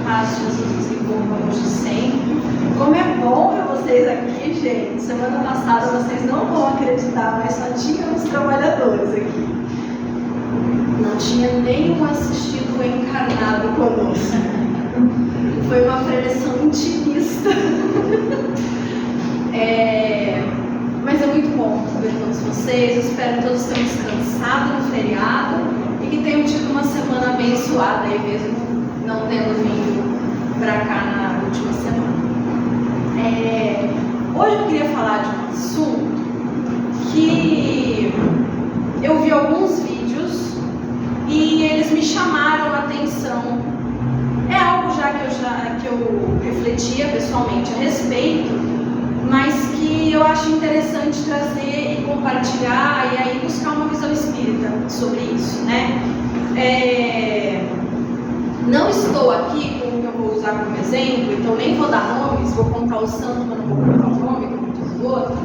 paz de Jesus nos envolva hoje sempre. Como é bom ver vocês aqui, gente. Semana passada vocês não vão acreditar, mas só tínhamos trabalhadores aqui. Não tinha nenhum assistido encarnado conosco. Foi uma preleção intimista. Mas é muito bom ver todos vocês. Eu espero que todos tenham descansado no feriado e que tenham tido uma semana abençoada aí mesmo, não tendo vindo para cá na última semana. Hoje eu queria falar de um assunto que eu vi alguns vídeos e eles me chamaram a atenção. É algo que eu refletia pessoalmente a respeito, mas que eu acho interessante trazer e compartilhar e aí buscar uma visão espírita sobre isso, né? Não estou aqui com o que eu vou usar como exemplo, então nem vou dar nomes, vou contar o santo, mas não vou contar o nome, como diz o outro.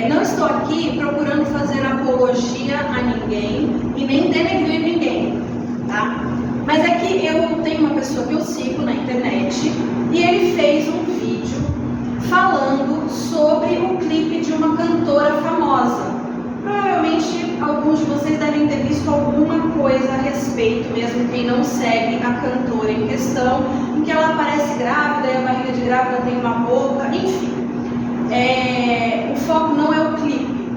Não estou aqui procurando fazer apologia a ninguém e nem denegrir ninguém, tá? Mas é que eu tenho uma pessoa que eu sigo na internet e ele fez um vídeo falando sobre o clipe de uma cantora famosa. Provavelmente alguns de vocês devem ter visto alguma coisa a respeito, mesmo quem não segue a cantora em questão, em que ela aparece grávida e a barriga de grávida tem uma boca, enfim. O foco não é o clipe,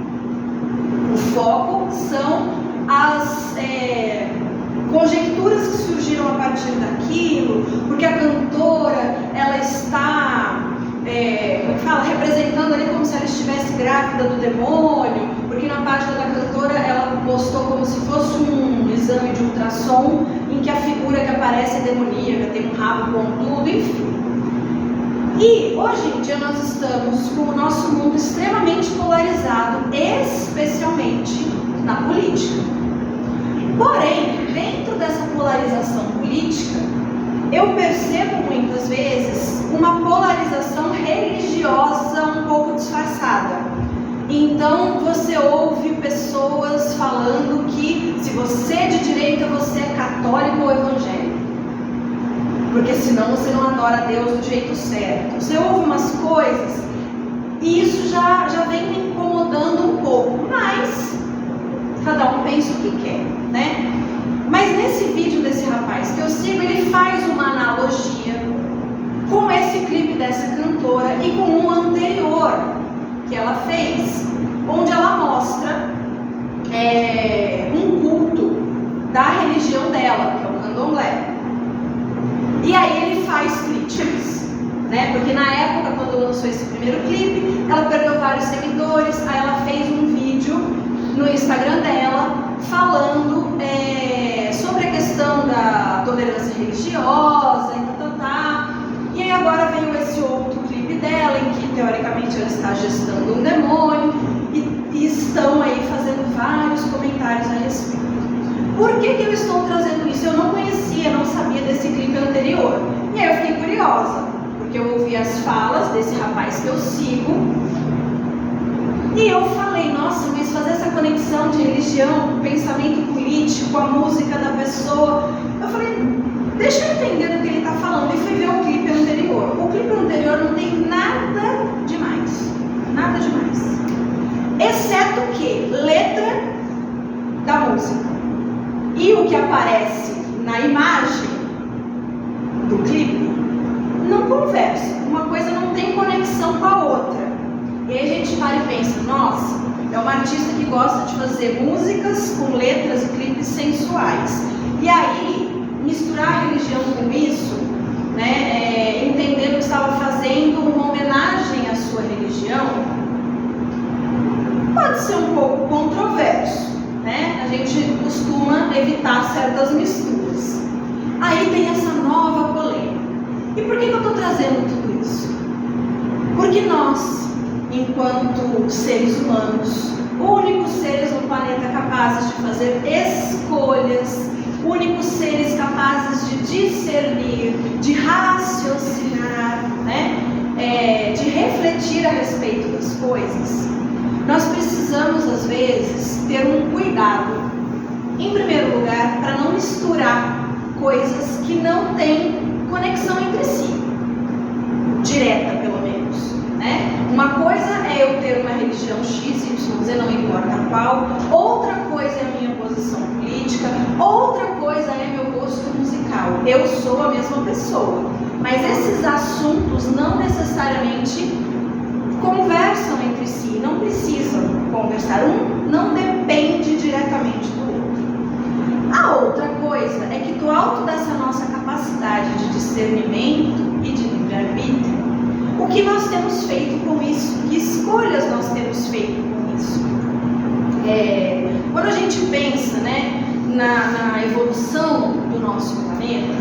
o foco são as conjecturas que surgiram a partir daquilo, porque a cantora ela está representando ali como se ela estivesse grávida do demônio, porque na página da cantora ela postou como se fosse um exame de ultrassom em que a figura que aparece é demoníaca, tem um rabo pontudo, enfim. E hoje em dia nós estamos com o nosso mundo extremamente polarizado, especialmente na política. Porém, dentro dessa polarização política, eu percebo muitas vezes uma polarização religiosa um pouco disfarçada. Então você ouve pessoas falando que se você é de direita, você é católico ou evangélico, porque senão você não adora Deus do jeito certo. Você ouve umas coisas e isso já vem me incomodando um pouco, mas cada um pensa o que quer, né? Mas nesse vídeo desse rapaz que eu sigo, ele faz uma analogia com esse clipe dessa cantora e com um anterior que ela fez, onde ela mostra um culto da religião dela, que é o candomblé. E aí ele faz críticas, né? Porque na época, quando lançou esse primeiro clipe, ela perdeu vários seguidores, aí ela fez um vídeo no Instagram dela falando sobre a questão da tolerância religiosa e aí agora veio esse outro clipe dela em que teoricamente ela está gestando um demônio e estão aí fazendo vários comentários a respeito. Por que eu estou trazendo isso? Eu não conhecia, não sabia desse clipe anterior e aí eu fiquei curiosa, porque eu ouvi as falas desse rapaz que eu sigo e eu falei, nossa, mas fazer essa conexão de religião com pensamento político, com a música da pessoa, eu falei, deixa eu entender do que ele está falando. E fui ver o clipe anterior. O clipe anterior não tem nada demais, exceto que letra da música e o que aparece na imagem do clipe não conversa, uma coisa não tem conexão com a outra. E aí a gente para e pensa, nossa, é uma artista que gosta de fazer músicas com letras e clipes sensuais. E aí, misturar a religião com isso, né, entendendo que estava fazendo uma homenagem à sua religião, pode ser um pouco controverso, né? A gente costuma evitar certas misturas. Aí tem essa nova polêmica. E por que eu estou trazendo tudo isso? Porque nós, enquanto seres humanos, únicos seres no planeta capazes de fazer escolhas, únicos seres capazes de discernir, de raciocinar, né? De refletir a respeito das coisas, nós precisamos às vezes ter um cuidado, em primeiro lugar, para não misturar coisas que não têm conexão entre si, direta pelo menos, né? Uma coisa é eu ter uma religião X, Y, não importa qual, outra coisa é a minha posição política, outra coisa é meu gosto musical. Eu sou a mesma pessoa, mas esses assuntos não necessariamente conversam entre si, não precisam conversar, um não depende diretamente do outro. A outra coisa é que do alto dessa nossa capacidade de discernimento e de livre-arbítrio, o que nós temos feito com isso? Que escolhas nós temos feito com isso? Quando a gente pensa, né, na evolução do nosso planeta,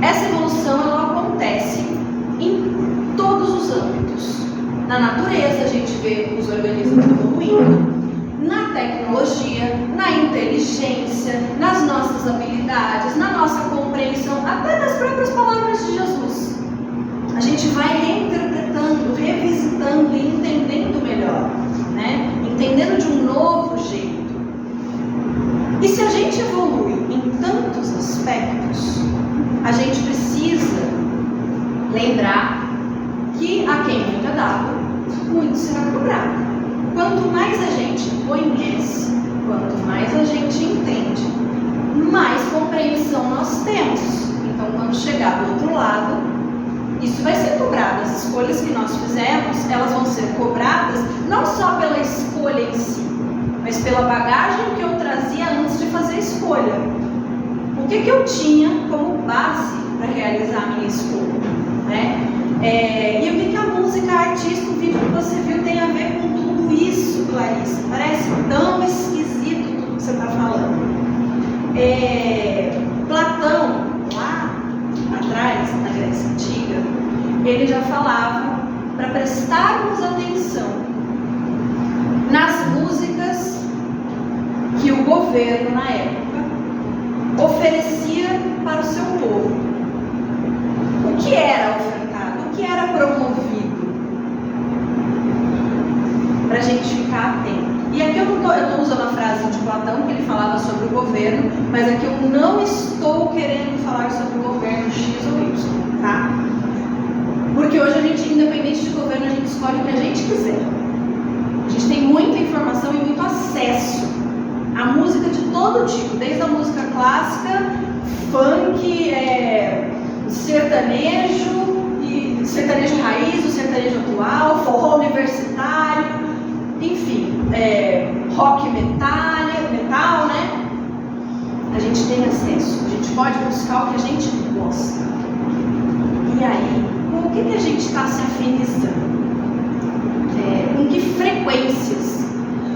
essa evolução ela acontece em todos os âmbitos. Na natureza a gente vê os organismos evoluindo, na tecnologia, na inteligência, nas nossas habilidades, na nossa compreensão, até nas próprias palavras de Jesus. A gente vai reinterpretando, revisitando e entendendo melhor, né? Entendendo de um novo jeito. E se a gente evolui em tantos aspectos, a gente precisa lembrar que a quem muito é dado, muito será cobrado. Quanto mais a gente conhece, quanto mais a gente entende, mais compreensão nós temos. Então, quando chegar do outro lado, isso vai ser cobrado. As escolhas que nós fizemos, elas vão ser cobradas não só pela escolha em si, mas pela bagagem que eu trazia antes de fazer a escolha. O que eu tinha como base para realizar a minha escolha, né? E o que a música, a artista, o vídeo que você viu tem a ver com tudo isso, Clarissa? Parece tão esquisito tudo que você está falando. Platão, lá atrás, na Grécia Antiga, ele já falava para prestarmos atenção nas músicas que o governo, na época, oferecia para o seu povo. O que era ofertado? O que era promovido? Para a gente ficar atento. E aqui eu estou usando a frase de Platão, que ele falava sobre o governo, mas aqui eu não estou querendo falar sobre o governo X ou Y, tá? Porque hoje a gente, independente de governo, a gente escolhe o que a gente quiser. A gente tem muita informação e muito acesso a música de todo tipo, desde a música clássica, funk, sertanejo raiz, o sertanejo atual, forró universitário, enfim, rock metal, né? A gente tem acesso, a gente pode buscar o que a gente gosta. E aí, com o que a gente está se afinizando? Com que frequências?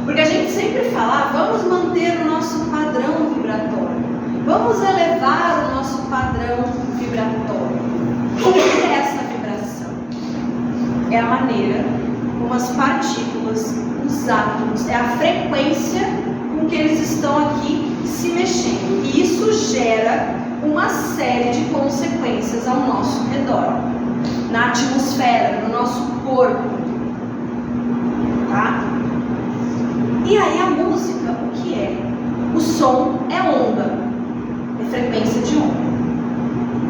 Porque a gente sempre fala, vamos manter o nosso padrão vibratório, vamos elevar o nosso padrão vibratório. O que é essa vibração? É a maneira como as partículas, os átomos, é a frequência com que eles estão aqui se mexendo. E isso gera uma série de consequências ao nosso redor, na atmosfera, no nosso corpo, tá? E aí a música, o que é? O som é onda, é frequência de onda.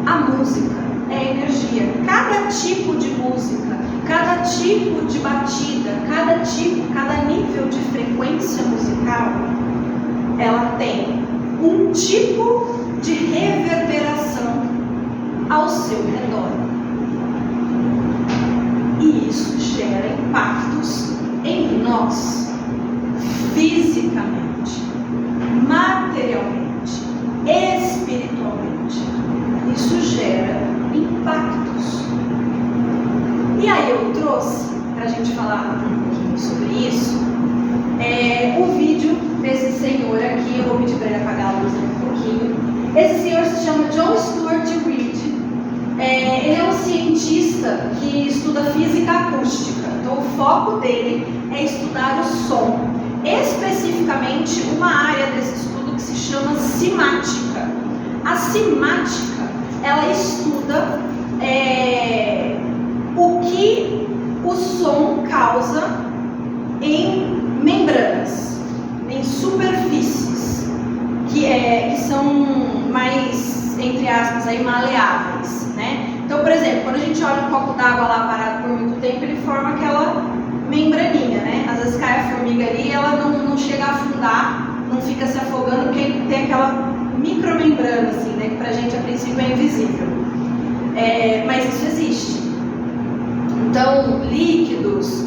A música é energia. Cada tipo de música, cada tipo de batida, cada nível de frequência musical, ela tem um tipo de reverberação ao seu redor. E isso gera impactos em nós, fisicamente, materialmente, espiritualmente. Isso gera impactos. E aí eu trouxe, para a gente falar um pouquinho sobre isso, o vídeo desse senhor aqui. Eu vou pedir para ele apagar a luz um pouquinho. Esse senhor se chama John Stuart Reid. Ele é um cientista que estuda física acústica. Então o foco dele é estudar o som, especificamente uma área desse estudo que se chama simática. A simática, ela estuda o que o som causa em membranas, em superfícies que são mais, entre aspas, aí, maleáveis, né? Então, por exemplo, quando a gente olha um copo d'água lá parado por muito tempo, ele forma aquela membraninha, né? Às vezes cai a formiga ali e ela não chega a afundar, não fica se afogando, porque tem aquela micromembrana, assim, né? Que pra gente a princípio é invisível. Mas isso existe. Então, líquidos,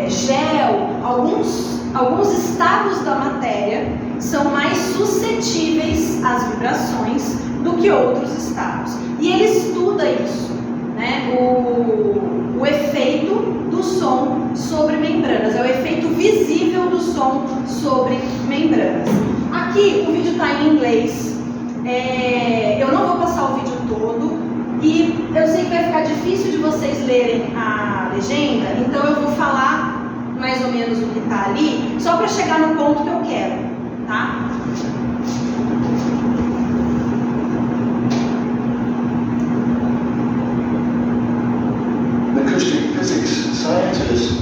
gel, alguns estados da matéria são mais suscetíveis às vibrações do que outros estados. E ele estuda isso, né? O efeito do som sobre membranas, é o efeito visível do som sobre membranas. Aqui o vídeo está em inglês, eu não vou passar o vídeo todo, e eu sei que vai ficar difícil de vocês lerem a legenda, então eu vou falar mais ou menos o que está ali, só para chegar no ponto que eu quero, tá? Acoustic physics scientists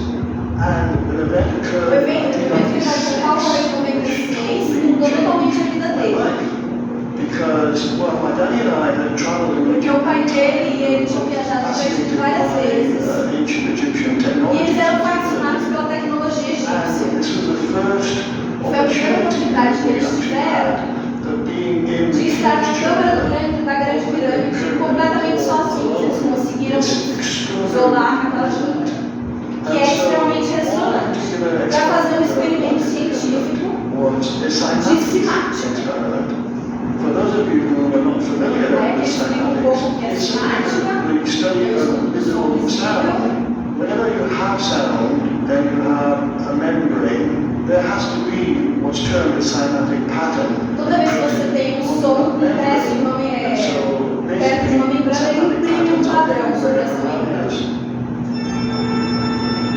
and an event occurred. O evento que vai voltar ao ano 96 mudou totalmente a vida dele. Because, well, my daddy and I had traveled in Porque o pai dele e ele tinham viajado no Egito várias vezes. ancient Egyptian E technology. eles eram fascinados pela tecnologia egípcia. And this was the first Foi a primeira oportunidade que eles tiveram de estar na câmara da Grande Pirâmide completamente sozinhos. Eles conseguiram isolar aquela câmara, que é extremamente ressonante, para fazer um experimento científico de cimática. For those of you who are not familiar with cinética, the study of visible sound. Whenever you have sound, then you have a membrane. There has to be what's termed a cymatic pattern. Toda vez que você tem um som perto de uma membrana, ele imprime um padrão sobre essa membrana.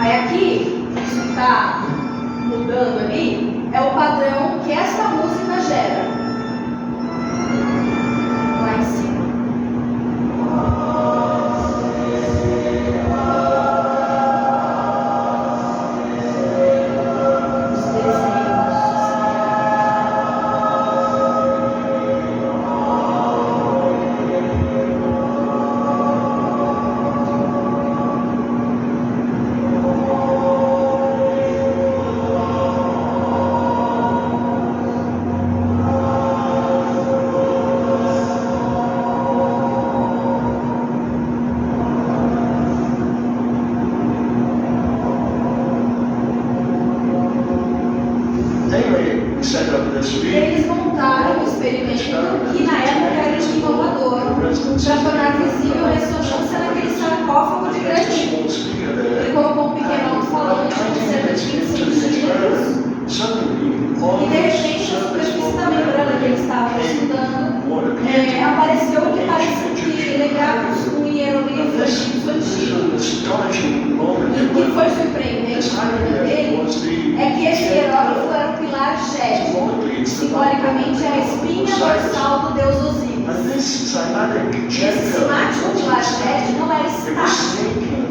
Aí aqui, isso que está mudando ali, é o padrão que essa música gera. Lá em cima. Eles montaram um experimento que na época era inovador para tornar visível a ressonância naquele sarcófago de granito. Ele colocou um pequeno alto-falante com cerca de 20 centímetros e de repente a superfície da membrana que eles estavam estudando apareceu o que parece que lembrava um hieroglifo egípcio antigo. E o que foi surpreendente na vida dele é que esse hieróglifo era o pilar Ged, simbolicamente é a espinha dorsal do deus Osíris. Esse cimático pilar Ged não era estático,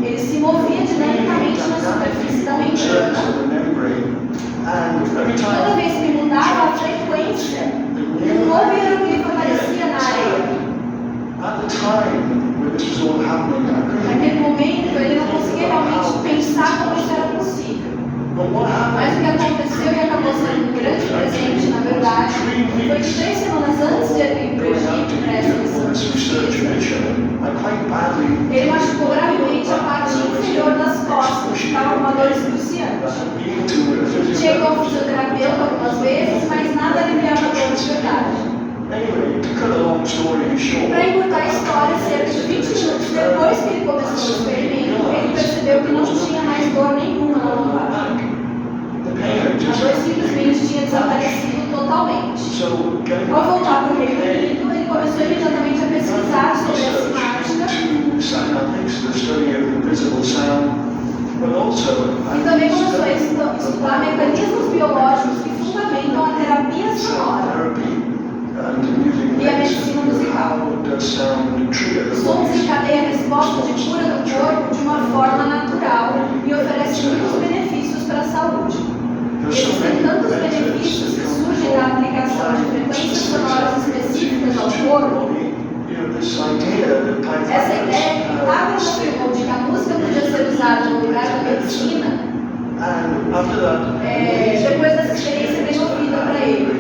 ele se movia dinamicamente na superfície da membrana. Toda vez que mudava a frequência, um novo hieroglifo aparecia na areia. Naquele momento, ele não conseguia realmente pensar como isso era possível. Mas o que aconteceu e acabou sendo um grande presente, na verdade, foi que 3 semanas antes de ele ir para o Egito, para essa missão científica, ele machucou gravemente a parte inferior das costas, que estava com uma dor excruciante. Chegou ao fisioterapeuta algumas vezes, mas nada aliviava a dor de verdade. Para encurtar a história, cerca de 20 minutos depois que ele começou o experimento, ele percebeu que não tinha mais dor nenhuma na lombar. A dor simplesmente tinha desaparecido totalmente. Ao voltar para o Reino Unido, ele começou imediatamente a pesquisar sobre a cimática e também começou a estudar mecanismos biológicos que fundamentam a terapia sonora e a medicina musical. O som desencadeia a resposta de cura do corpo de uma forma natural e oferece muitos benefícios para a saúde. Existem tantos benefícios que surgem da aplicação de frequências sonoras específicas ao corpo. Essa ideia que Pitágoras afirmou de que a música podia ser usada no lugar da medicina, depois dessa experiência bem ouvida para ele.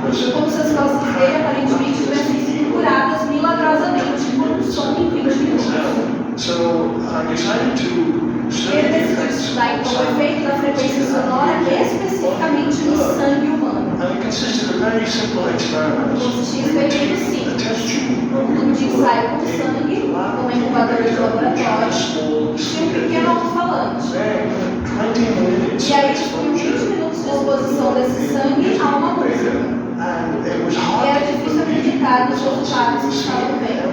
Foi como se as costas dele aparentemente tivessem sido curadas milagrosamente por um som em 20 minutos. Ele decidiu estudar então o efeito da frequência sonora especificamente no sangue humano. Consistia em experimento simples. Um tubo de ensaio com sangue, uma incubadora de laboratório e um pequeno alto-falante. E aí eles tinham 20 minutos de exposição desse sangue a uma música. E era difícil acreditar nos resultados que estavam vendo.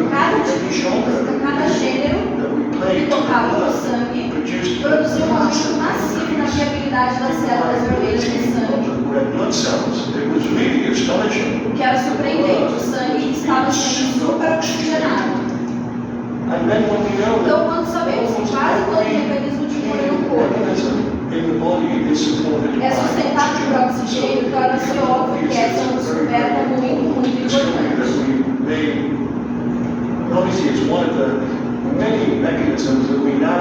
Cada tipo de música, cada gênero que tocava no sangue produziu um aumento massivo na fiabilidade das células vermelhas do sangue. O que era surpreendente, o sangue estava sendo super oxigenado. Então, quando sabemos que quase todo o mecanismo de cura no corpo é sustentado por oxigênio, torna-se óbvio que essa é uma descoberta muito importante.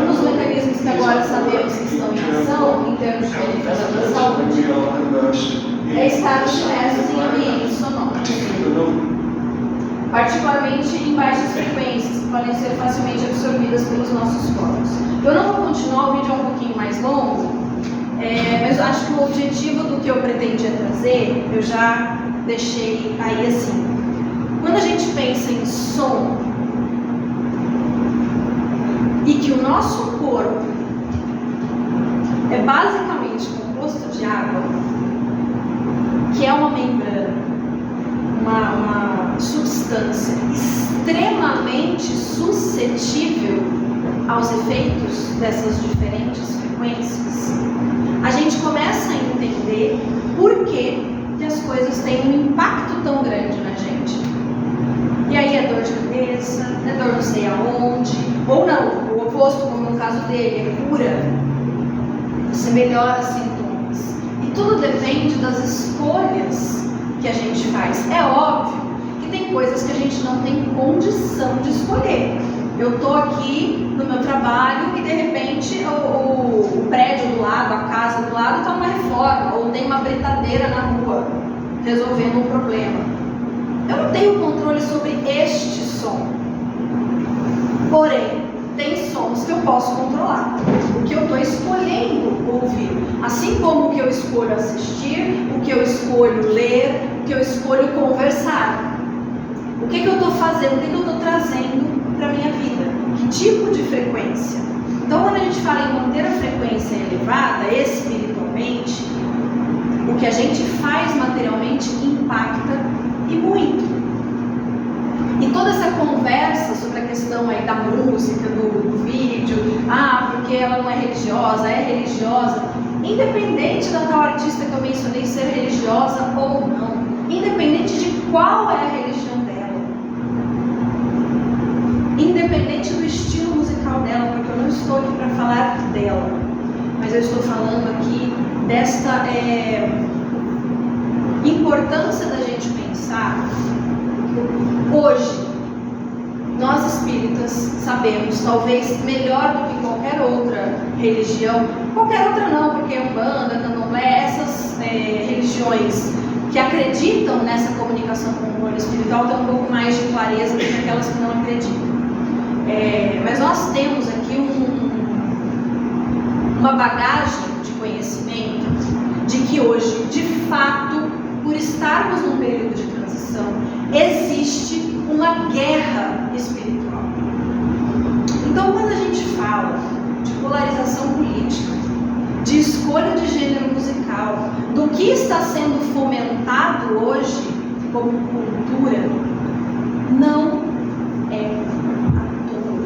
Um dos mecanismos que agora sabemos que estão em ação, em termos de benefício da saúde, é estar imersos em ambientes sonoros, particularmente em baixas frequências, que podem ser facilmente absorvidas pelos nossos corpos. Eu não vou continuar, o vídeo é um pouquinho mais longo, mas eu acho que o objetivo do que eu pretendia trazer, eu já deixei aí assim. Quando a gente pensa em som, e que o nosso corpo é basicamente composto de água, que é uma membrana, uma substância extremamente suscetível aos efeitos dessas diferentes frequências, a gente começa a entender por que as coisas têm um impacto tão grande na gente. E aí é dor de cabeça, é dor não sei aonde, ou não, o oposto, como no caso dele, é cura, você melhora sintomas. E tudo depende das escolhas que a gente faz. É óbvio que tem coisas que a gente não tem condição de escolher. Eu estou aqui no meu trabalho e de repente o prédio do lado, a casa do lado está numa reforma, ou tem uma britadeira na rua resolvendo um problema. Eu não tenho controle sobre este som. Porém, tem sons que eu posso controlar. O que eu estou escolhendo ouvir. Assim como o que eu escolho assistir, o que eu escolho ler, o que eu escolho conversar. O que eu estou fazendo, o que eu estou trazendo para a minha vida. Que tipo de frequência. Então, quando a gente fala em manter a frequência elevada, espiritualmente, o que a gente faz materialmente impacta e muito. E toda essa conversa sobre a questão aí da música, do vídeo, porque ela não é religiosa, é religiosa, independente da tal artista que eu mencionei ser religiosa ou não, independente de qual é a religião dela, independente do estilo musical dela, porque eu não estou aqui para falar dela, mas eu estou falando aqui desta importância da gente pensar. Hoje, nós espíritas sabemos, talvez melhor do que qualquer outra religião, qualquer outra não, porque Umbanda, Candomblé, essas religiões que acreditam nessa comunicação com o plano espiritual têm um pouco mais de clareza do que aquelas que não acreditam. Mas nós temos aqui uma bagagem de conhecimento de que hoje, de fato, por estarmos num período de transição, existe uma guerra espiritual. Então, quando a gente fala de polarização política, de escolha de gênero musical, do que está sendo fomentado hoje como cultura, não é à toa.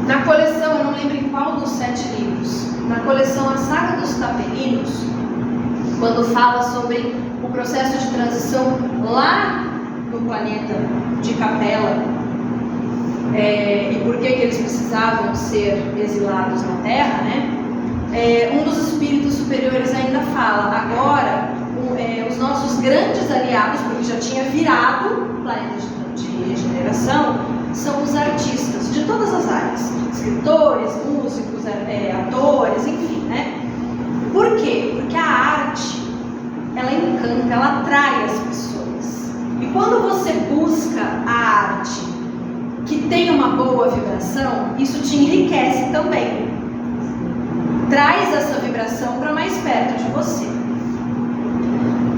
Na coleção, eu não lembro em qual dos 7 livros, na coleção A Saga dos Tapelinos, quando fala sobre o processo de transição lá no planeta de Capela, e por que eles precisavam ser exilados na Terra, né? Um dos espíritos superiores ainda fala: agora o os nossos grandes aliados, porque já tinha virado planeta de regeneração, são os artistas de todas as áreas, escritores, músicos, atores, enfim, né? Por quê? Porque a arte, ela encanta, ela atrai as pessoas. E quando você busca a arte que tem uma boa vibração, isso te enriquece também. Traz essa vibração para mais perto de você.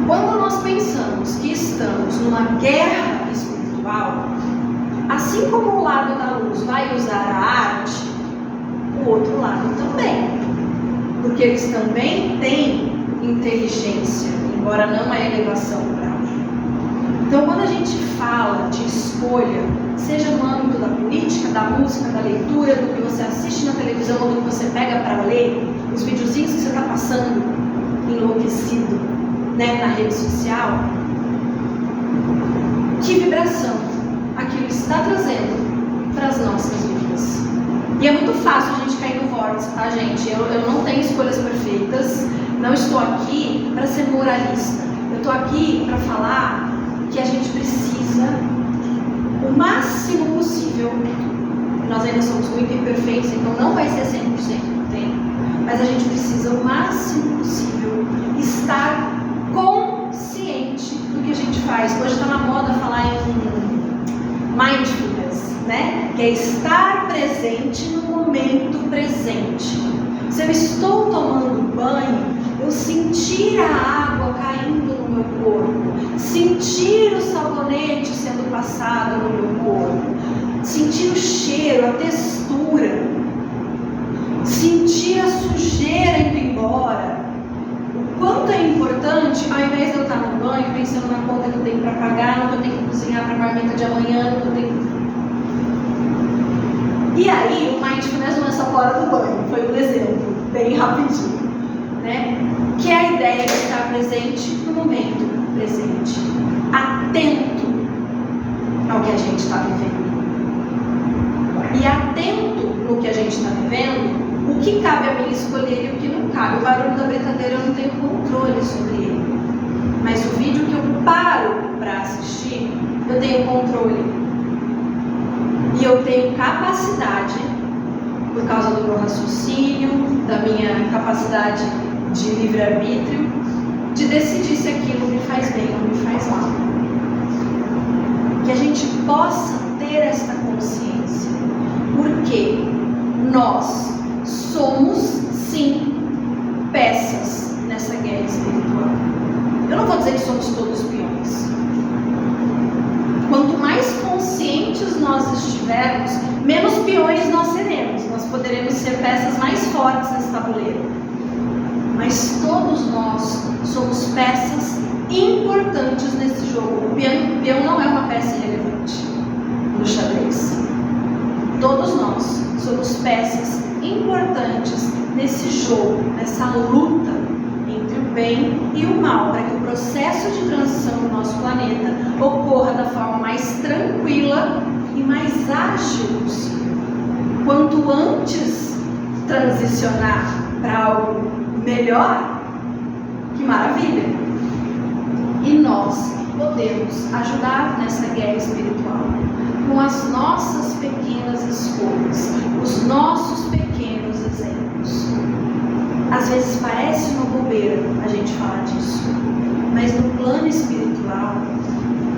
Quando nós pensamos que estamos numa guerra espiritual, assim como o lado da luz vai usar a arte, o outro lado também. Porque eles também têm inteligência, embora não a elevação moral. Então, quando a gente fala de escolha, seja no âmbito da política, da música, da leitura, do que você assiste na televisão, ou do que você pega para ler, os videozinhos que você está passando enlouquecido, né, na rede social, que vibração aquilo está trazendo para as nossas vidas. E é muito fácil a gente cair no vórtice, tá, gente? Eu não tenho escolhas perfeitas, não estou aqui para ser moralista. Eu estou aqui para falar que a gente precisa o máximo possível. Nós ainda somos muito imperfeitos, então não vai ser 100% do tempo, mas a gente precisa o máximo possível estar consciente do que a gente faz. Hoje está na moda falar em mindfulness, né? Que é estar presente no momento presente. Se eu estou tomando banho, eu sentir a água caindo no meu corpo, sentir o sabonete sendo passado no meu corpo, sentir o cheiro, a textura, sentir a sujeira indo embora. O quanto é importante, ao invés de eu estar no banho pensando na conta que eu tenho para pagar, no que eu tenho que cozinhar para a marmita de amanhã, no que eu tenho. E aí, o mindfulness não é só fora do banho, foi um exemplo, bem rapidinho, né? Que é a ideia de estar presente no momento presente, atento ao que a gente está vivendo. E atento no que a gente está vivendo, o que cabe a mim escolher e o que não cabe. O barulho da britadeira eu não tenho controle sobre ele, mas o vídeo que eu paro para assistir, eu tenho controle. E eu tenho capacidade, por causa do meu raciocínio, da minha capacidade de livre-arbítrio, de decidir se aquilo me faz bem ou me faz mal. Que a gente possa ter esta consciência, porque nós somos, sim, peças nessa guerra espiritual. Eu não vou dizer que somos todos peões. Quanto mais conscientes nós estivermos, menos peões nós seremos. Nós poderemos ser peças mais fortes nesse tabuleiro. Mas todos nós somos peças importantes nesse jogo. O peão não é uma peça irrelevante no xadrez. Todos nós somos peças importantes nesse jogo, nessa luta entre o bem e o mal, para que o processo de transição do nosso planeta ocorra da forma mais tranquila e mais ágil possível. Quanto antes transicionar para algo melhor, que maravilha! E nós podemos ajudar nessa guerra espiritual com as nossas pequenas escolhas, os nossos pequenos exemplos. Às vezes parece uma bobeira a gente falar disso, mas no plano espiritual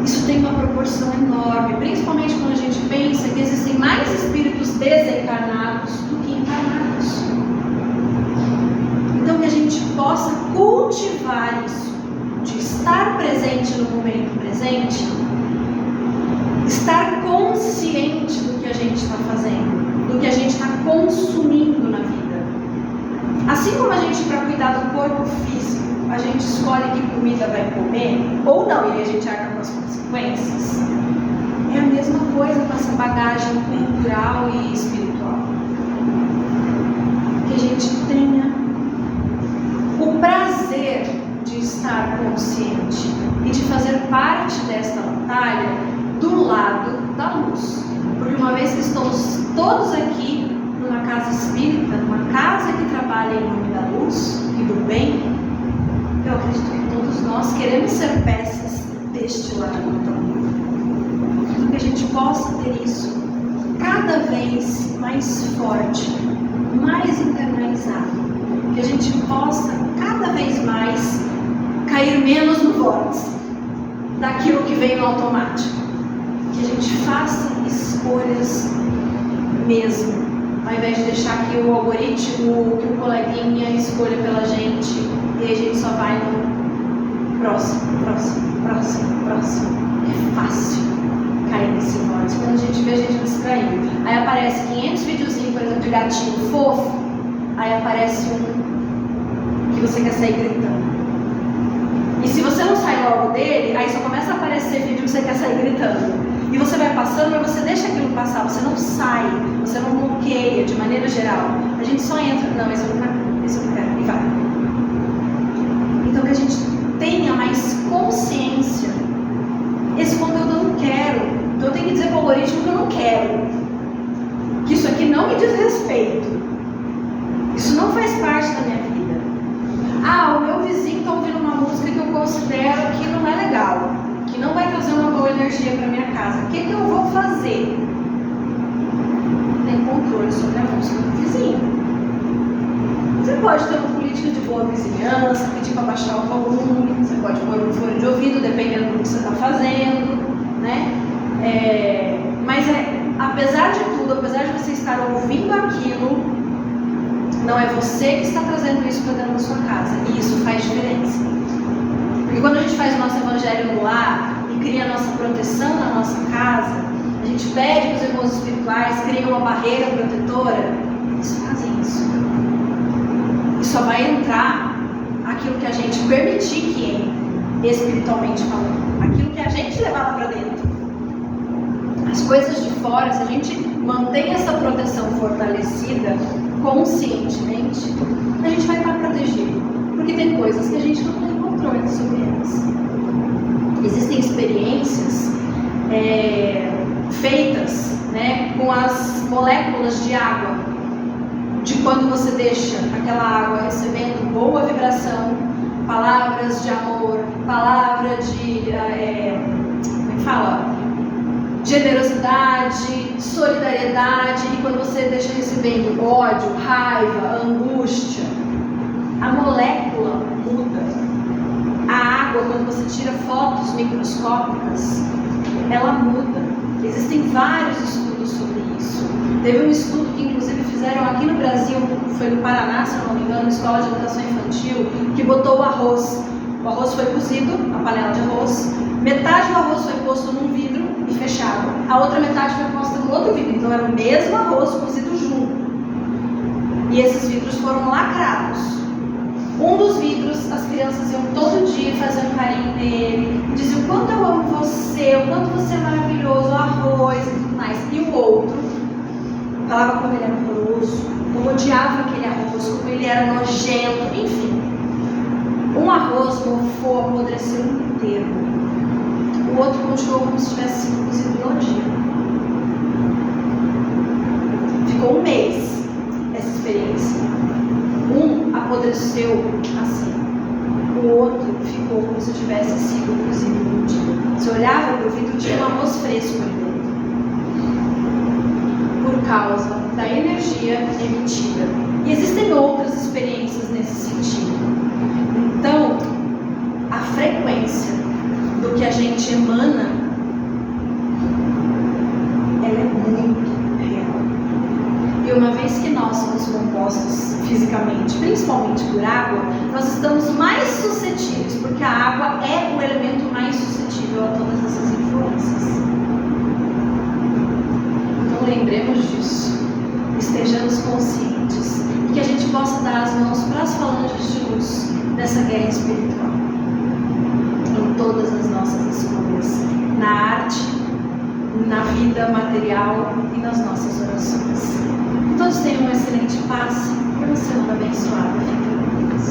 isso tem uma proporção enorme, principalmente quando a gente pensa que existem mais espíritos desencarnados do que encarnados. Então que a gente possa cultivar isso, de estar presente no momento presente, estar consciente do que a gente está fazendo, do que a gente está consumindo na vida. Assim como a gente, para cuidar do corpo físico, a gente escolhe que comida vai comer, ou não, e a gente arca com as consequências, é a mesma coisa com essa bagagem cultural e espiritual. Que a gente tenha o prazer de estar consciente e de fazer parte desta batalha do lado da luz. Porque uma vez que estamos todos aqui numa casa espírita, numa casa que trabalha em nome da luz e do bem, eu acredito que todos nós queremos ser peças deste lar. Então, que a gente possa ter isso cada vez mais forte, mais internalizado. Que a gente possa cada vez mais cair menos no vórtice daquilo que vem no automático. Que a gente faça escolhas mesmo, ao invés de deixar que o algoritmo, que o coleguinha escolha pela gente, e aí a gente só vai no próximo. É fácil cair nesse vórtice. Quando a gente vê, a gente distraiu. Aí aparece 500 videozinhos, por exemplo, de gatinho fofo, aí aparece um que você quer sair gritando. E se você não sai logo dele, aí só começa a aparecer vídeo que você quer sair gritando. E você vai passando, mas você deixa aquilo passar, você não sai, você não bloqueia de maneira geral. A gente só entra, não, esse eu não quero, e vai. Então que a gente tenha mais consciência. Esse conteúdo eu não quero, então eu tenho que dizer para o algoritmo que eu não quero. Que isso aqui não me diz respeito. Isso não faz parte da minha vida. Ah, o meu vizinho está ouvindo uma música que eu considero que não é legal, que não vai trazer uma boa energia para minha casa. O que eu vou fazer? Tem controle sobre a música do vizinho. Você pode ter uma política de boa vizinhança, pedir para baixar o volume, você pode pôr um fone de ouvido, dependendo do que você está fazendo, né? Mas apesar de tudo, apesar de você estar ouvindo aquilo, não é você que está trazendo isso para dentro da sua casa. E isso faz diferença. Porque quando a gente faz o nosso evangelho no lar e cria a nossa proteção na nossa casa, a gente pede para os irmãos espirituais, cria uma barreira protetora, eles fazem isso. E só vai entrar aquilo que a gente permitir que entre, espiritualmente falando. Aquilo que a gente levar lá para dentro. As coisas de fora, se a gente mantém essa proteção fortalecida conscientemente, a gente vai estar protegido. Porque tem coisas que a gente não tem controle sobre elas. Existem experiências feitas, né, com as moléculas de água, de quando você deixa aquela água recebendo boa vibração, palavras de amor, palavra de como é que fala? Generosidade, solidariedade, e quando você deixa recebendo ódio, raiva, angústia, a molécula muda. A água, quando você tira fotos microscópicas, ela muda. Existem vários estudos sobre isso. Teve um estudo que inclusive fizeram aqui no Brasil, foi no Paraná, se não me engano, Escola de Educação Infantil, que botou o arroz. O arroz foi cozido, a panela de arroz. Metade do arroz foi posto num vidro e fechado. A outra metade foi posta no outro vidro. Então era o mesmo arroz cozido junto. E esses vidros foram lacrados. Um dos vidros, as crianças iam todo dia fazer um carinho nele, diziam o quanto eu amo você, o quanto você é maravilhoso, o arroz e tudo mais. E o outro falava como ele era horroroso, como odiava aquele arroz, como ele era nojento, enfim. Um arroz mofou, apodreceu inteiro. O outro continuou como se tivesse sido cozido no dia. Ficou um mês essa experiência. Um apodreceu assim. O outro ficou como se tivesse sido cozido no dia. Você olhava para o vidro, tinha um arroz fresco ali dentro. Por causa da energia emitida. E existem outras experiências nesse sentido. Então, a frequência do que a gente emana, ela é muito real. E uma vez que nós somos compostos fisicamente, principalmente por água, nós estamos mais suscetíveis, porque a água é o elemento mais suscetível a todas essas influências. Então lembremos disso, estejamos conscientes, e que a gente possa dar as mãos para as falanges de luz dessa guerra espiritual. Em todas as nossas escolhas, na arte, na vida material e nas nossas orações. Que todos tenham uma excelente paz e uma semana abençoada. Fiquem com Deus.